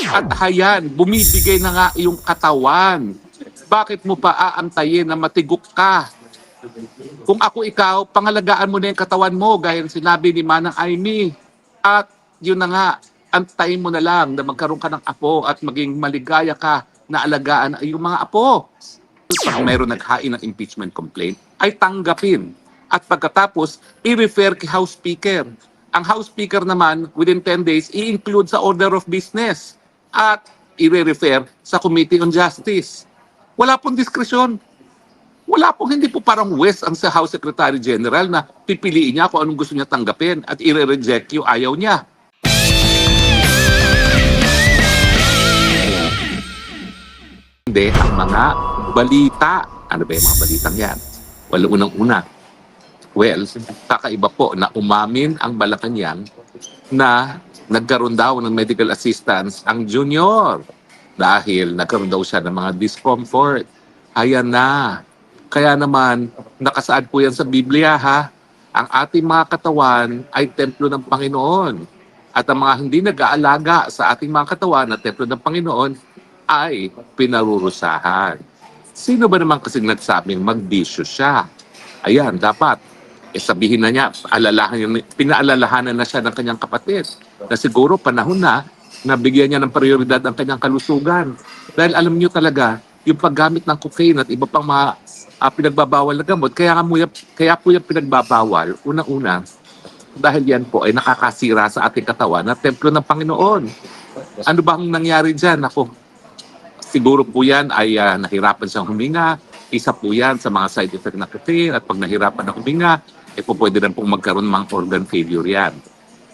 At hayan, bumibigay na nga iyong katawan. Bakit mo pa aantayin na matigok ka? Kung ako ikaw, pangalagaan mo na yung katawan mo, gaya ng sinabi ni Manang Aimee. At yun na nga, antayin mo na lang na magkaroon ka ng apo at maging maligaya ka na alagaan ang iyong mga apo. Pag mayroon naghain ng impeachment complaint, ay tanggapin. At pagkatapos, i-refer kay House Speaker. Ang House Speaker naman, within 10 days, i-include sa order of business at i-refer sa Committee on Justice. Wala pong diskresyon. Wala pong, hindi po parang West ang sa House Secretary General na pipiliin niya kung anong gusto niya tanggapin at i-reject yung ayaw niya. Hindi, ang mga balita. Ano ba yung mga balitang yan? Well, unang-una. Well, kakaiba po na umamin ang Malacanang na nagkaroon daw ng medical assistance ang junior dahil nagkaroon daw siya ng mga discomfort. Ayan na. Kaya naman, nakasaad po yan sa Biblia ha. Ang ating mga katawan ay templo ng Panginoon. At ang mga hindi nag-aalaga sa ating mga katawan na templo ng Panginoon ay pinarurusahan. Sino ba naman kasing nagsabing magbisyo siya? Ayan, dapat sabihin na niya, pinaalalahanan na siya ng kanyang kapatid na siguro panahon na bigyan niya ng prioridad ang kanyang kalusugan. Dahil alam niyo talaga, yung paggamit ng cocaine at iba pang mga pinagbabawal na gamot, kaya po yung pinagbabawal, unang-una, dahil yan po ay nakakasira sa ating katawan na templo ng Panginoon. Ano bang nangyari dyan? Ako, siguro po yan ay nahirapan siyang huminga. Isa po yan sa mga side effect ng cocaine at pag nahirapan na huminga, pwede rin pong magkaroon ng mga organ failure yan.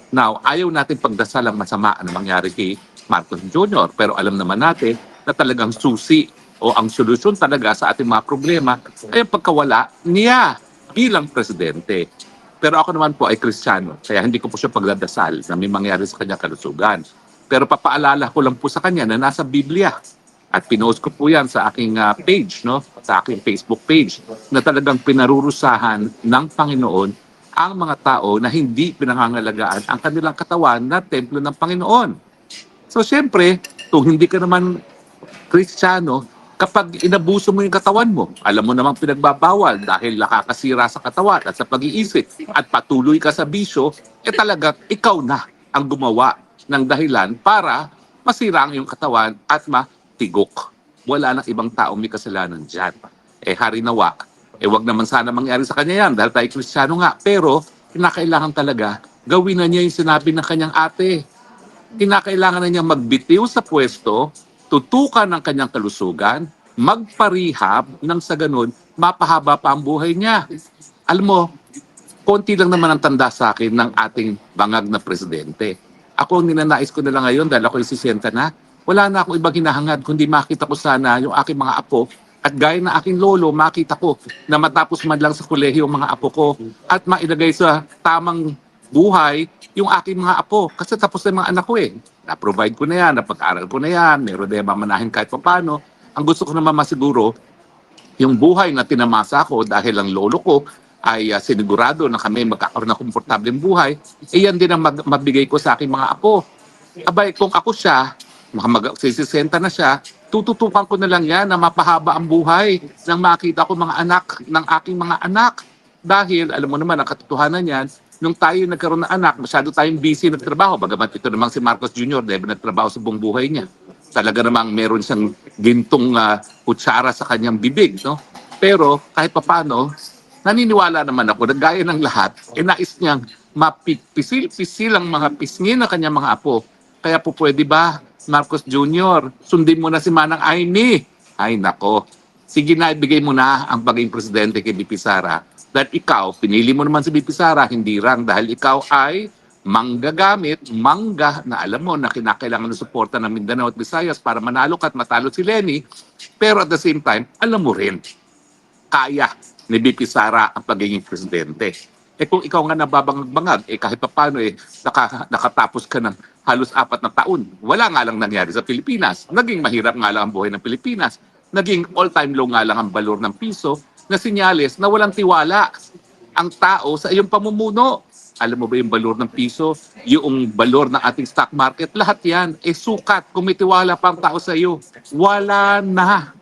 Now, ayaw natin pagdasal ang masama na mangyari kay Marcos Jr. Pero alam naman natin na talagang susi o ang solusyon talaga sa ating mga problema ay ang pagkawala niya bilang presidente. Pero ako naman po ay Kristiyano, kaya hindi ko po siya pagdadasal na may mangyari sa kanyang kalusugan. Pero papaalala ko lang po sa kanya na nasa Biblia. At pinost ko po yan sa aking page, no? Sa aking Facebook page, na talagang pinarurusahan ng Panginoon ang mga tao na hindi pinangangalagaan ang kanilang katawan na templo ng Panginoon. So siyempre, kung hindi ka naman Kristiyano, kapag inabuso mo yung katawan mo, alam mo namang pinagbabawal dahil nakakasira sa katawan at sa pag-iisip at patuloy ka sa bisyo, talaga ikaw na ang gumawa ng dahilan para masira ang iyong katawan at matigok. Wala nang ibang taong may kasalanan dyan. Hari nawa, wag naman sana mangyari sa kanya yan dahil tayo Kristiyano nga. Pero, kinakailangan talaga gawin na niya yung sinabi ng kanyang ate. Kinakailangan na niya magbitiw sa pwesto, tutukan ng kanyang kalusugan, magparehab nang sa ganun, mapahaba pa ang buhay niya. Alam mo, konti lang naman ang tanda sa akin ng ating bangag na presidente. Ako ang ninanais ko na lang ngayon dahil ako yung 60 na. Wala na akong ibang hinahangad kundi makita ko sana yung aking mga apo at gaya na aking lolo, makita ko na matapos man lang sa kolehiyo ang mga apo ko at mailagay sa tamang buhay yung aking mga apo. Kasi tapos na yung mga anak ko Na-provide ko na yan, napag-aral ko na yan, meron na mamanahin kahit pa paano. Ang gusto ko naman masiguro, yung buhay na tinamasa ko dahil ang lolo ko ay sinigurado na kami magkakaroon ng komportableng buhay, yan din ang mabigay ko sa aking mga apo. Abay, kung ako siya, mag-60 na siya, tututukan ko na lang yan na mapahaba ang buhay nang makita ko mga anak ng aking mga anak. Dahil, alam mo naman, ang katotohanan yan, nung tayo nagkaroon ng anak, masyado tayong busy nagtrabaho. Bagamat ito namang si Marcos Jr., dahil nagtrabaho sa buong buhay niya. Talaga namang meron siyang gintong kutsara sa kanyang bibig. No? Pero kahit papano, naniniwala naman ako na gaya ng lahat, nais niyang mapipisil-pisil ang mga pisngi ng kanyang mga apo. Kaya po pwede ba, Marcos Jr., sundin mo na si Manang Aimee? Ay nako, sige na, ibigay mo na ang pagiging presidente kay BP Sara. Dahil ikaw, pinili mo naman si BP Sara, hindi lang dahil ikaw ay manggagamit, na alam mo na kinakailangan ng suporta ng Mindanao at Visayas para manalo ka at matalo si Leni. Pero at the same time, alam mo rin, kaya ni BP Sara ang pagiging presidente. Kung ikaw nga nababangag-bangag, kahit pa paano nakatapos ka ng halos 4 na taon. Wala nga lang nangyari sa Pilipinas. Naging mahirap nga lang ang buhay ng Pilipinas. Naging all-time low nga lang ang balor ng piso na sinyales na walang tiwala ang tao sa iyong pamumuno. Alam mo ba yung balor ng piso? Yung balor ng ating stock market? Lahat yan, sukat. Kung may tiwala pang tao sa iyo, wala na.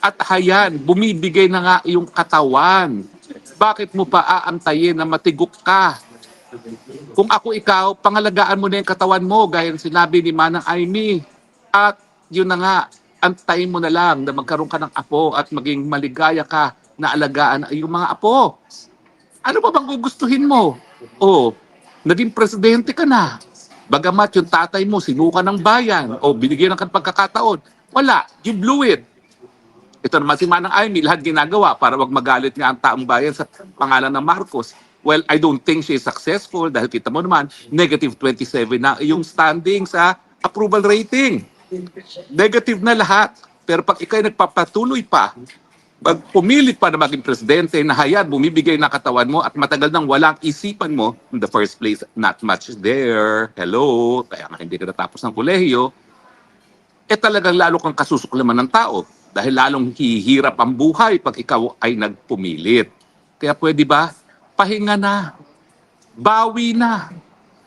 At hayan, bumibigay na nga yung katawan. Bakit mo pa aantayin na matigok ka? Kung ako ikaw, pangalagaan mo na yung katawan mo, gaya ng sinabi ni Manang Aimee. At yun na nga, antayin mo na lang na magkaroon ka ng apo at maging maligaya ka na alagaan yung mga apo. Ano ba bang gugustuhin mo? O, naging presidente ka na. Bagamat yung tatay mo, sinuka ng bayan o binigyan ng pagkakataon. Wala, you blew it. Ito naman si Manang Aimee, lahat ginagawa para wag magalit nga ang taong bayan sa pangalan ng Marcos. Well, I don't think she is successful dahil kita mo naman, negative 27 na yung standing sa approval rating. Negative na lahat. Pero pag ikay nagpapatuloy pa, pag pumilit pa na maging presidente, na hayat, bumibigay na katawan mo at matagal nang walang isipan mo, in the first place, not much there. Hello, kaya nga hindi ka natapos ng kolehiyo, talagang lalo kang kasusuklaman ng tao dahil lalong hihirap ang buhay pag ikaw ay nagpumilit. Kaya pwede ba? Pahinga na. Bawi na.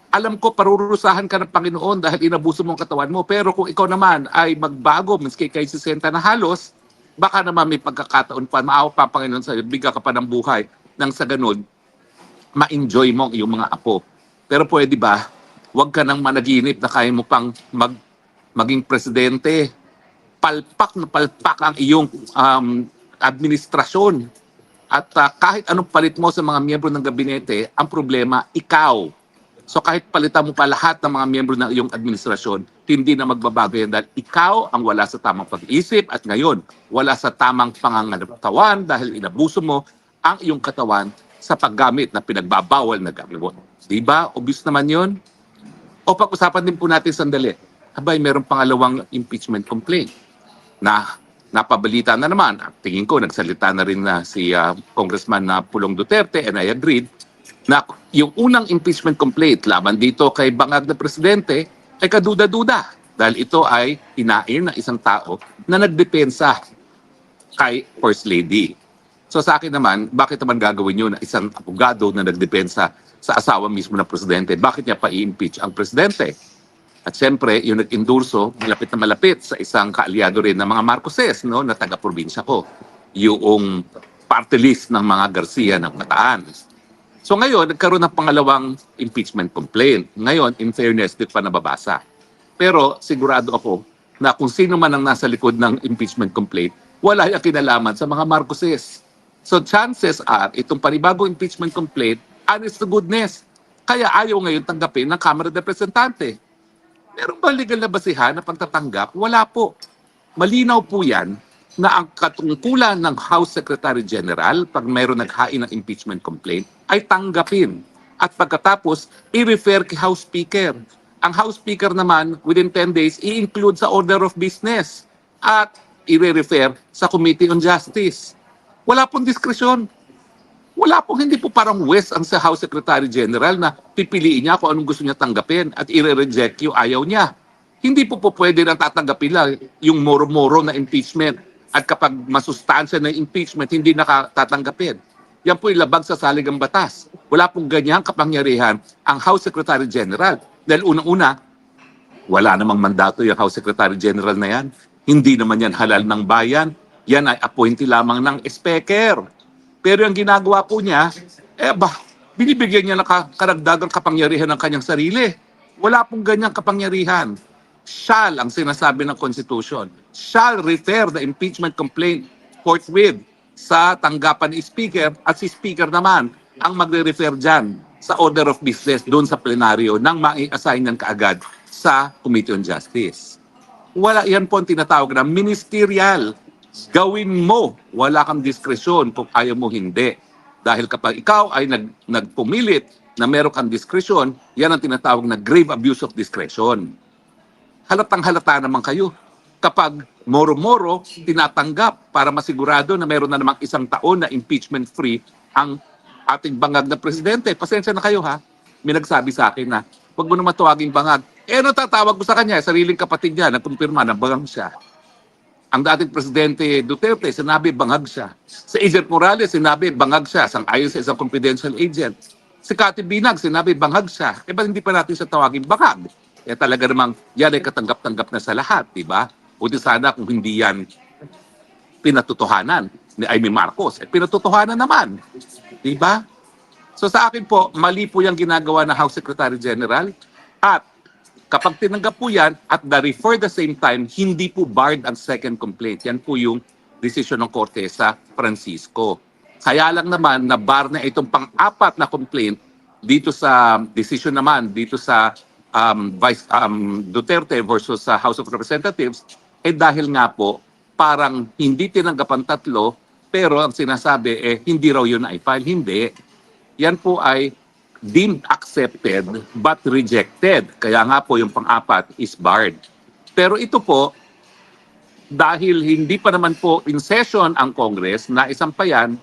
Alam ko, parurusahan ka ng Panginoon dahil inabuso mo ang katawan mo. Pero kung ikaw naman ay magbago, miski kay 60 na halos, baka naman may pagkakataon pa, maawa pa ang Panginoon sa'yo, bigyan ka pa ng buhay nang sa ganun, ma-enjoy mo ang iyong mga apo. Pero pwede ba? Huwag ka nang managinip na kaya mo pang maging presidente. Palpak na palpak ang iyong administrasyon. At kahit anong palit mo sa mga miyembro ng gabinete, ang problema, ikaw. So kahit palitan mo pa lahat ng mga miyembro ng iyong administrasyon, hindi na magbabago yan dahil ikaw ang wala sa tamang pag-iisip at ngayon, wala sa tamang pangangatawan dahil inabuso mo ang iyong katawan sa paggamit na pinagbabawal na gamit. Diba? Obvious naman yon. O pag-usapan din po natin sandali. Abay, merong pangalawang impeachment complaint na napabalita na naman. Tingin ko, nagsalita na rin na si Congressman Pulong Duterte and I agreed na yung unang impeachment complaint laban dito kay bangag na presidente ay kaduda-duda dahil ito ay hinain ng isang tao na nagdepensa kay First Lady. So sa akin naman, bakit naman gagawin yun na isang abogado na nagdepensa sa asawa mismo ng presidente? Bakit niya pa i-impeach ang presidente? At siyempre, yung nag-endurso, malapit na malapit sa isang kaalyado rin ng mga Marcoses, no, na taga-probinsya ko, yung party list ng mga Garcia ng Bataan. So ngayon, nagkaroon ng pangalawang impeachment complaint. Ngayon, in fairness, di pa nababasa. Pero sigurado ako na kung sino man ang nasa likod ng impeachment complaint, wala yung kinalaman sa mga Marcoses. So chances are, itong panibagong impeachment complaint, honest to goodness, kaya ayaw ngayon tanggapin ng Kamara de Representante. Meron ba legal na basihan na pagtatanggap? Wala po. Malinaw po yan na ang katungkulan ng House Secretary General pag mayroon naghain ng impeachment complaint ay tanggapin. At pagkatapos, i-refer kay House Speaker. Ang House Speaker naman, within 10 days, i-include sa order of business at i-refer sa Committee on Justice. Wala pong diskresyon. Wala pong, hindi po parang West ang sa House Secretary General na pipiliin niya kung anong gusto niya tanggapin at i-reject yung ayaw niya. Hindi po pwede na tatanggapin lang yung moro-moro na impeachment at kapag masustansya na impeachment, hindi nakatatanggapin. Yan po ilabag sa saligang batas. Wala pong ganyang kapangyarihan ang House Secretary General. Dahil unang-una, wala namang mandato yung House Secretary General na yan. Hindi naman yan halal ng bayan. Yan ay appointee lamang ng speaker. Pero yung ginagawa po niya, binibigyan niya ng karagdagang kapangyarihan ng kanyang sarili. Wala pong ganyang kapangyarihan. Shall ang sinasabi ng Constitution. Shall refer the impeachment complaint forthwith sa tanggapan ni Speaker at si Speaker naman ang magre-refer dyan sa order of business doon sa plenaryo nang mai-assign ng kaagad sa Committee on Justice. Wala yan po ang tinatawag na ministerial. Gawin mo, wala kang diskresyon kung ayaw mo hindi. Dahil kapag ikaw ay nagpumilit na meron kang diskresyon, yan ang tinatawag na grave abuse of discretion. Halatang halata naman kayo. Kapag moro-moro, tinatanggap para masigurado na meron na namang isang taon na impeachment-free ang ating bangag na presidente. Pasensya na kayo ha. May nagsabi sa akin na, huwag mo naman tawaging bangag. Ano tatawag ko sa kanya? Sariling kapatid niya, nagkumpirma na bangag siya. Ang dating presidente Duterte, sinabi bangag siya. Sa Agent Morales, sinabi bangag siya, sang-ayon sa isang confidential agent. Si Cathy Binag, sinabi banghag siya. Eh, ba't hindi pa natin siya tawagin banghag? Eh, talaga namang yan ay katanggap-tanggap na sa lahat, di ba? Buti sana kung hindi yan pinatutuhanan ni Amy Marcos. Eh, pinatutuhanan naman. Di ba? So sa akin po, mali po yung ginagawa ng House Secretary General. At kapag tinanggap po yan at for the same time, hindi po barred ang second complaint. Yan po yung desisyon ng Korte sa Francisco. Kaya lang naman na bar na itong pang-apat na complaint dito sa decision naman dito sa Duterte versus sa House of Representatives dahil nga po parang hindi tinanggap ang tatlo pero ang sinasabi hindi raw yun ay file. Hindi. Yan po ay deemed accepted but rejected. Kaya nga po yung pang-apat is barred. Pero ito po, dahil hindi pa naman po in session ang Congress na isampayan,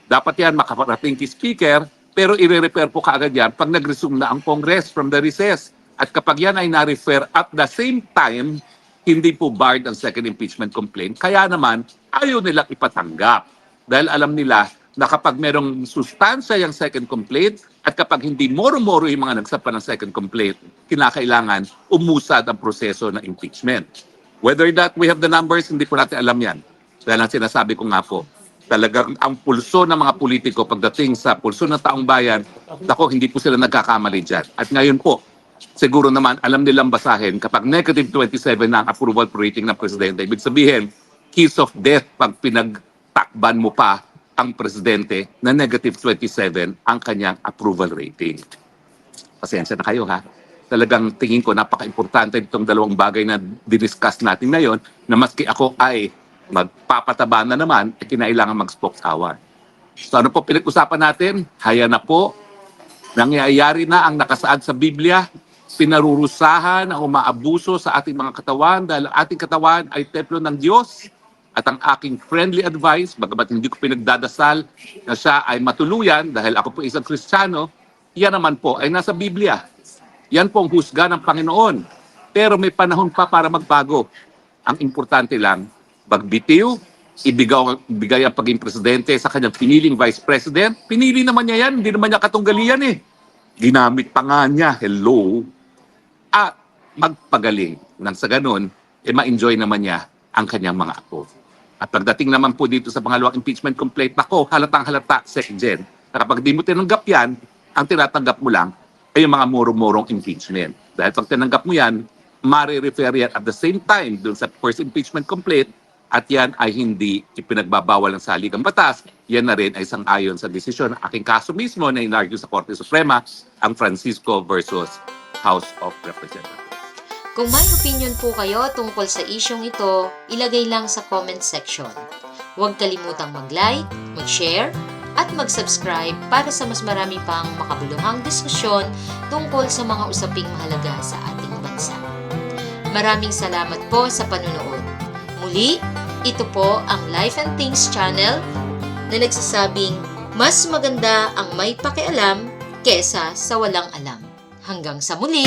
dapat yan makaparating kay Speaker, pero i-refer po kaagad yan pag nag-resume na ang Congress from the recess. At kapag yan ay na-refer at the same time, hindi po barred ang second impeachment complaint. Kaya naman, ayaw nilang ipatanggap. Dahil alam nila na kapag merong sustansya yung second complaint at kapag hindi moro-moro yung mga nagsampa ng second complaint, kinakailangan umusad ang proseso ng impeachment. Whether that we have the numbers, hindi po natin alam yan. Dahil ang sinasabi ko nga po, talagang ang pulso ng mga politiko pagdating sa pulso ng taong bayan, ako, hindi po sila nagkakamali dyan. At ngayon po, siguro naman alam nilang basahin kapag negative 27 na ang approval rating ng presidente. Ibig sabihin, kiss of death pag pinagtakban mo pa ang presidente na negative 27 ang kanyang approval rating. Pasensya na kayo ha. Talagang tingin ko napaka-importante itong dalawang bagay na diniscuss natin ngayon na maski ako ay magpapataba na naman, kinailangan mag-spokes hour. So ano po pinag-usapan natin? Haya na po, nangyayari na ang nakasaad sa Biblia, pinarurusahan ang umaabuso sa ating mga katawan dahil ang ating katawan ay templo ng Diyos. At ang aking friendly advice, bagamat hindi ko pinagdadasal na siya ay matuluyan dahil ako po isang Kristiyano, yan naman po ay nasa Biblia. Yan po ang husga ng Panginoon. Pero may panahon pa para magbago. Ang importante lang, magbitiw, ibigay ang paging presidente sa kanyang piniling vice president. Pinili naman niya yan, hindi naman niya katunggalian eh. Ginamit pa nga niya, hello. At magpagaling. Nang sa ganun, ma-enjoy naman niya ang kanyang mga apo. At pagdating naman po dito sa pangalawang impeachment complaint, nako, halatang-halata, Sec-Gen. Kapag di mo tinanggap yan, ang tinatanggap mo lang ay yung mga muro-murong impeachment. Dahil pag tinanggap mo yan, mare-refer yan at the same time dun sa first impeachment complaint at yan ay hindi ipinagbabawal ng saligang batas, yan na rin ay sang-ayon sa desisyon ng aking kaso mismo na inargue sa Korte Suprema, ang Francisco versus House of Representatives. Kung may opinion po kayo tungkol sa isyong ito, ilagay lang sa comment section. Huwag kalimutang mag-like, mag-share, at mag-subscribe para sa mas marami pang makabuluhang diskusyon tungkol sa mga usaping mahalaga sa ating bansa. Maraming salamat po sa panunood. Muli, ito po ang Life and Things channel na nagsasabing mas maganda ang may pakialam kesa sa walang alam. Hanggang sa muli!